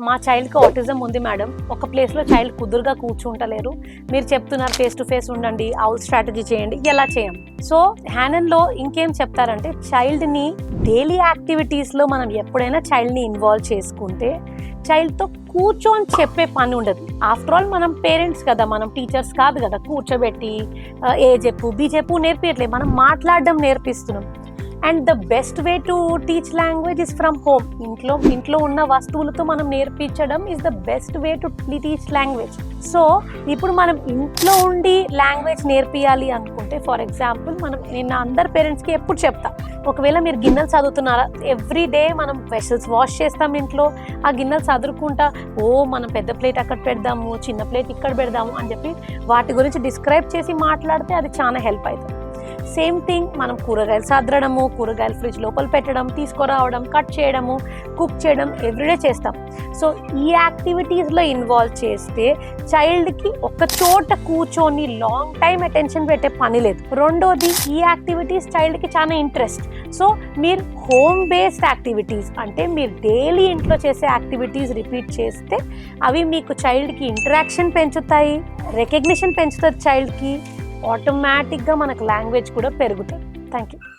మా చైల్డ్కి ఆటిజం ఉంది మేడం, ఒక ప్లేస్లో చైల్డ్ కుదురుగా కూర్చుంటలేరు, మీరు చెప్తున్నారు ఫేస్ టు ఫేస్ ఉండండి, అవుల్ స్ట్రాటజీ చేయండి, ఎలా చేయం. సో హ్యానన్లో ఇంకేం చెప్తారంటే చైల్డ్ని డైలీ యాక్టివిటీస్లో మనం ఎప్పుడైనా చైల్డ్ని ఇన్వాల్వ్ చేసుకుంటే చైల్డ్తో కూర్చొని చెప్పే పని ఉండదు. ఆఫ్టర్ ఆల్ మనం పేరెంట్స్ కదా, మనం టీచర్స్ కాదు కదా, కూర్చోబెట్టి ఏ చెప్పు బి చెప్పు నేర్పించట్లేదు, మనం మాట్లాడడం నేర్పిస్తున్నాం. And the best way to teach language is from home. ఇంట్లో ఉన్న వస్తువులతో మనం నేర్పించడం is the best way to teach language. So ఇప్పుడు మనం ఇంట్లో ఉండి లాంగ్వేజ్ నేర్పియాలి అనుకుంటే, ఫర్ ఎగ్జాంపుల్ నేను అందరు పేరెంట్స్కి ఎప్పుడు చెప్తా, ఒకవేళ మీరు గిన్నెలు చదువుతున్నారా, ఎవ్రీ డే మనం వెసల్స్ వాష్ చేస్తాం ఇంట్లో, ఆ గిన్నెలు చదువుకుంటా మనం పెద్ద ప్లేట్ అక్కడ పెడదాము, చిన్న ప్లేట్ ఇక్కడ పెడదాము అని చెప్పి వాటి గురించి డిస్క్రైబ్ చేసి మాట్లాడితే అది చాలా హెల్ప్ అవుతుంది. సేమ్ థింగ్ మనం కూరగాయలు సదరడము, కూరగాయలు ఫ్రిడ్జ్ లోపల పెట్టడం, తీసుకురావడం, కట్ చేయడము, కుక్ చేయడం ఎవ్రీడే చేస్తాం. సో ఈ యాక్టివిటీస్లో ఇన్వాల్వ్ చేస్తే చైల్డ్కి ఒక చోట కూర్చొని లాంగ్ టైం అటెన్షన్ పెట్టే పని లేదు. రెండోది, ఈ యాక్టివిటీస్ చైల్డ్కి చాలా ఇంట్రెస్ట్. సో మీరు హోమ్ బేస్డ్ యాక్టివిటీస్ అంటే మీరు డైలీ ఇంట్లో చేసే యాక్టివిటీస్ రిపీట్ చేస్తే అవి మీకు చైల్డ్కి ఇంటరాక్షన్ పెంచుతాయి, రికగ్నిషన్ పెంచుతుంది చైల్డ్కి, ఆటోమేటిక్గా మనకు లాంగ్వేజ్ కూడా పెరుగుతుంది. Thank you.